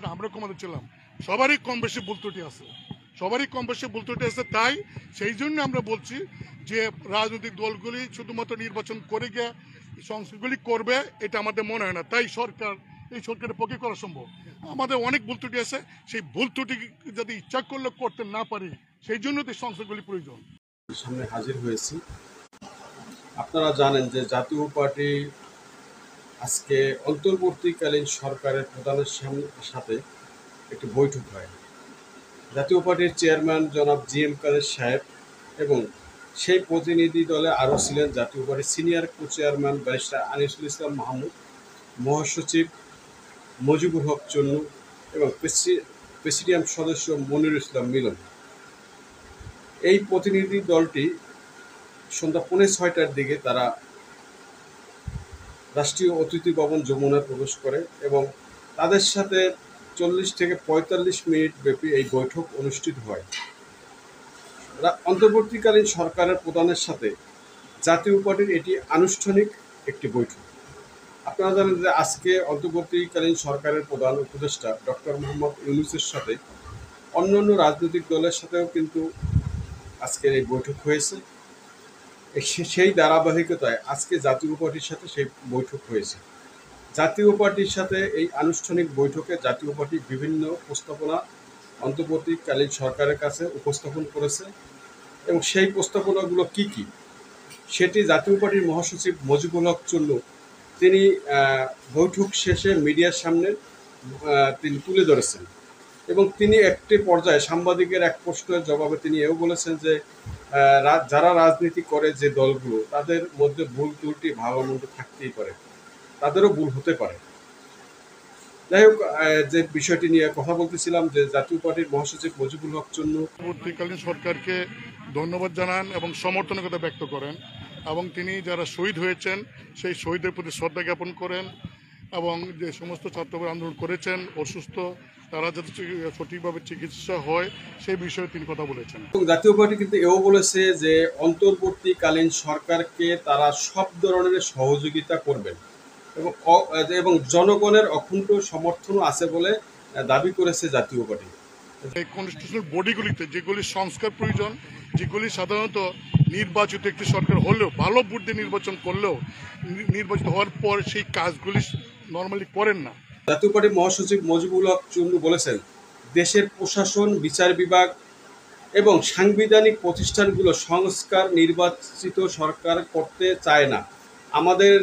ছিলাম, আমরা ক্ষমতা ছিলাম, সবারই কম বেশি ভুল ত্রুটি আছে, তাই সেই জন্য আমরা বলছি যে রাজনৈতিক দলগুলি শুধুমাত্র নির্বাচন করে গিয়ে সংস্কারগুলি করবে এটা আমাদের মনে হয় না। তাই এই সরকারের পক্ষে করা সম্ভব। আমাদের অনেক ভুল ত্রুটি আছে, সেই ভুল ত্রুটি যদি ইচ্ছা করলে করতে না পারি, সেই জন্য তো সংস্কারগুলি প্রয়োজন। সামনে হাজির হয়েছি। আপনারা জানেন যে জাতীয় পার্টি আজকে অন্তর্বর্তীকালীন সরকারের প্রধানের সাথে একটি বৈঠক হয়। জাতীয় পার্টির চেয়ারম্যান জনাব জিএম কাদের সাহেব এবং সেই প্রতিনিধি দলে আরও ছিলেন জাতীয় পার্টির senior co chairman barrister Anisul Islam Mahmud, মহাসচিব মজিবুল হক চন্নু এবং প্রেসিডিয়াম সদস্য মনিরুল ইসলাম মিলন। এই প্রতিনিধি দলটি সন্ধ্যা 5:45টার দিকে তারা রাষ্ট্রীয় অতিথি ভবন যমুনায় প্রবেশ করে এবং তাদের সাথে 40 থেকে 45 মিনিট ব্যাপী এই বৈঠক অনুষ্ঠিত হয়। অন্তর্বর্তীকালীন সরকারের প্রধানের সাথে জাতীয় পার্টির এটি আনুষ্ঠানিক একটি বৈঠক। আপনারা জানেন যে আজকে অন্তর্বর্তীকালীন সরকারের প্রধান উপদেষ্টা ডক্টর মোহাম্মদ ইউনূসের সাথে অন্যান্য রাজনৈতিক দলের সাথেও কিন্তু আজকের এই বৈঠক হয়েছে। সেই ধারাবাহিকতায় আজকে জাতীয় পার্টির সাথে সেই বৈঠক হয়েছে। জাতীয় পার্টির সাথে এই আনুষ্ঠানিক বৈঠকে জাতীয় পার্টি বিভিন্ন প্রস্তাবনা অন্তর্বর্তীকালীন সরকারের কাছে উপস্থাপন করেছে এবং সেই প্রস্তাবনাগুলো কি কি সেটি জাতীয় পার্টির মহাসচিব মজিবুল হক চন্নু তিনি বৈঠক শেষে মিডিয়ার সামনে তিনি তুলে ধরেছেন এবং তিনি একটি পর্যায়ে সাংবাদিকের এক প্রশ্নের জবাবে তিনি এও বলেছেন যে যারা রাজনীতি করে যে দলগুলো তাদের মধ্যে ভুল ত্রুটি ভালো মন্দ থাকতেই পারে, তাদেরও ভুল হতে পারে। যাই হোক, যে বিষয়টি নিয়ে কথা বলতেছিলাম যে জাতীয় পার্টির মহাসচিব মজিবুল হক চন্নু পরবর্তীকালীন সরকারকে ধন্যবাদ জানান এবং সমর্থনের কথা ব্যক্ত করেন এবং তিনি যারা শহীদ হয়েছেন সেই শহীদের প্রতি শ্রদ্ধা জ্ঞাপন করেন এবং যে সমস্ত ছাত্ররা আন্দোলন করেছেন অসুস্থ তারা যাতে সঠিকভাবে চিকিৎসা হয় সেই বিষয়ে তিনি কথা বলেছেন। জাতীয় পার্টি কিন্তু এও বলেছে যে অন্তর্বর্তীকালীন সরকারকে তারা সব ধরনের সহযোগিতা করবেন এবং জনগণের অকুণ্ঠ সমর্থনও আছে বলে দাবি করেছে জাতীয় পার্টি। এই কনস্টিটিউশনাল বডিগুলিতে যেগুলি সংস্কার প্রয়োজন, যেগুলি সাধারণত নির্বাচিত একটি সরকার হলেও ভালো ভোট দিয়ে নির্বাচন করলেও নির্বাচিত হওয়ার পর সেই কাজগুলি নর্মালি করেন না। জাতীয় পার্টির মহাসচিব মজিবুল হক চন্নু বলেছেন, দেশের প্রশাসন, বিচার বিভাগ এবং সাংবিধানিক প্রতিষ্ঠানগুলো সংস্কার নির্বাচিত সরকার করতে চায় না। আমাদের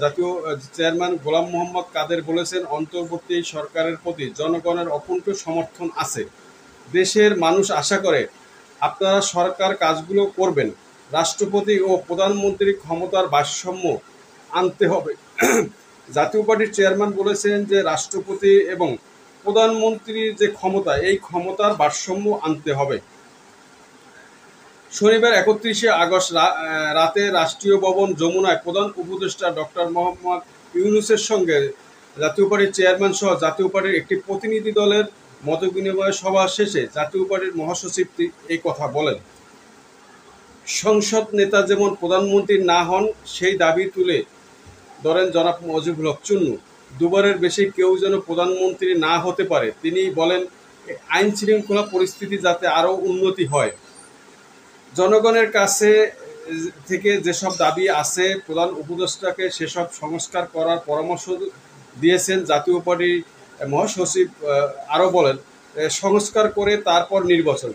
জাতীয় চেয়ারম্যান গোলাম মোহাম্মদ কাদের বলেছেন, অন্তর্বর্তী সরকারের প্রতি জনগণের অকুণ্ঠ সমর্থন আছে। দেশের মানুষ আশা করে আপনারা সরকার কাজগুলো করবেন। রাষ্ট্রপতি ও প্রধানমন্ত্রীর ক্ষমতার ভারসাম্য আনতে হবে। জাতীয় পার্টির চেয়ারম্যান বলেছেন যে রাষ্ট্রপতি এবং প্রধানমন্ত্রীর যে ক্ষমতা, এই ক্ষমতার ভারসাম্য আনতে হবে। শনিবার 31শে আগস্ট রাতে রাষ্ট্রীয় ভবন যমুনায় প্রধান উপদেষ্টা ডক্টর মোহাম্মদ ইউনূসের সঙ্গে জাতীয় পার্টির চেয়ারম্যান সহ জাতীয় পার্টির একটি প্রতিনিধি দলের মতবিনিময় সভা শেষে জাতীয় পার্টির মহাসচিব এই কথা বলেন। সংসদ নেতা যেমন প্রধানমন্ত্রী না হন সেই দাবি তুলে ধরেন জনাব মজিবুল হক চন্নু। দুবারের বেশি কেউ যেন প্রধানমন্ত্রী না হতে পারে। তিনি বলেন, আইন শৃঙ্খলা পরিস্থিতি যাতে আরও উন্নতি হয়। জনগণের কাছে থেকে যেসব দাবি আছে প্রধান উপদেষ্টাকে সেসব সংস্কার করার পরামর্শ দিয়েছেন জাতীয় পার্টির মহাসচিব। আরও বলেন, সংস্কার করে তারপর নির্বাচন,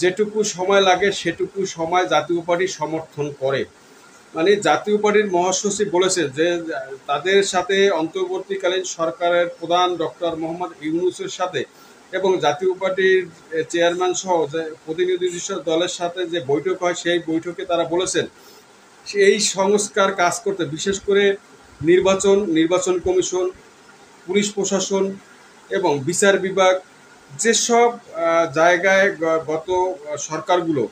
যেটুকু সময় লাগে সেটুকু সময় জাতীয় পার্টি সমর্থন করে। মানে জাতীয় পার্টির মহাসচিব বলেছেন যে তাদের সাথে অন্তর্বর্তীকালীন সরকারের প্রধান ডক্টর মোহাম্মদ ইউনূসের সাথে এবং জাতীয় পার্টির চেয়ারম্যান সহ যে প্রতিনিধি দলের সাথে যে বৈঠক হয় সেই বৈঠকে তারা বলেছেন এই সংস্কার কাজ করতে, বিশেষ করে নির্বাচন কমিশন, পুলিশ প্রশাসন এবং বিচার বিভাগ, যেসব জায়গায় গত সরকারগুলো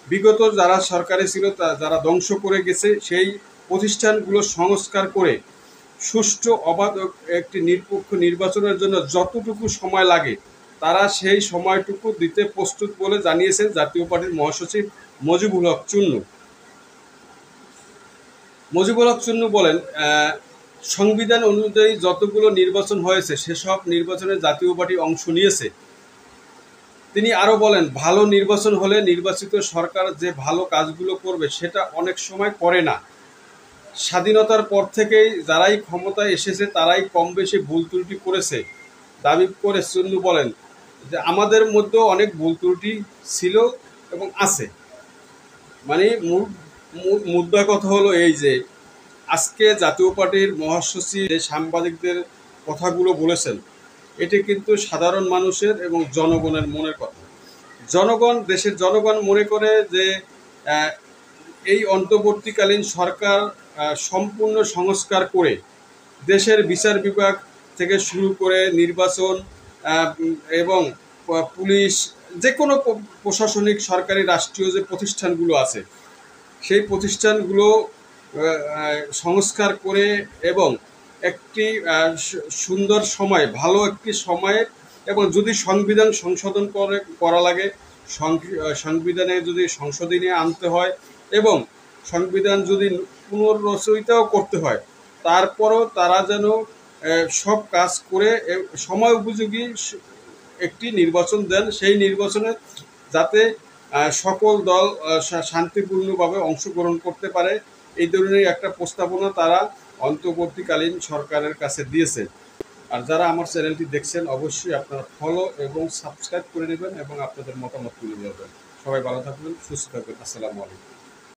বিগত যারা সরকারে ছিল যারা ধ্বংস করে গেছে সেই প্রতিষ্ঠানগুলো সংস্কার করে সুষ্ঠু অবাধ একটি নিরপেক্ষ নির্বাচনের জন্য যতটুকু সময় লাগে তারা সেই সময়টুকু দিতে প্রস্তুত বলে জানিয়েছেন জাতীয় পার্টির মহাসচিব মজিবুল হক চন্নু। মজিবুল হক চন্নু বলেন, সংবিধান অনুযায়ী যতগুলো নির্বাচন হয়েছে সেসব নির্বাচনে জাতীয় পার্টি অংশ নিয়েছে। তিনি আরো বলেন, ভালো নির্বাচন হলে নির্বাচিত সরকার যে ভালো কাজগুলো করবে সেটা অনেক সময় করে না। স্বাধীনতার পর থেকেই যারাই ক্ষমতায় এসেছে তারাই কম বেশি ভুল ত্রুটি করেছে দাবি করে চুন্নু বলেন যে আমাদের মধ্যেও অনেক ভুল ত্রুটি ছিল এবং আছে। মানে মুদ্রা কথা হলো এই যে আজকে জাতীয় পার্টির মহাসচিব যে সাংবাদিকদের কথাগুলো বলেছেন, এটি কিন্তু সাধারণ মানুষের এবং জনগণের মনের কথা। দেশের জনগণ মনে করে যে এই অন্তর্বর্তীকালীন সরকার সম্পূর্ণ সংস্কার করে দেশের বিচার বিভাগ থেকে শুরু করে নির্বাচন এবং পুলিশ, যে কোনো প্রশাসনিক সরকারি রাষ্ট্রীয় যে প্রতিষ্ঠানগুলো আছে সেই প্রতিষ্ঠানগুলো সংস্কার করে এবং একটি সুন্দর সময়, ভালো একটি সময়ে, এবং যদি সংবিধান সংশোধন করা লাগে সংবিধানে যদি সংশোধনী আনতে হয় এবং সংবিধান যদি পুনর্রচয়িতাও করতে হয়, তারপরও তারা যেন সব কাজ করে সময় উপযোগী একটি নির্বাচন দেন, সেই নির্বাচনে যাতে সকল দল শান্তিপূর্ণভাবে অংশগ্রহণ করতে পারে, এই ধরনের একটা প্রস্তাবনা তারা অন্তর্বর্তীকালীন সরকারের কাছে দিয়েছে। আর যারা আমার চ্যানেলটি দেখছেন অবশ্যই আপনারা ফলো এবং সাবস্ক্রাইব করে নেবেন এবং আপনাদের মতামত তুলে ধরবেন। সবাই ভালো থাকবেন, সুস্থ থাকবেন। আসসালামু আলাইকুম।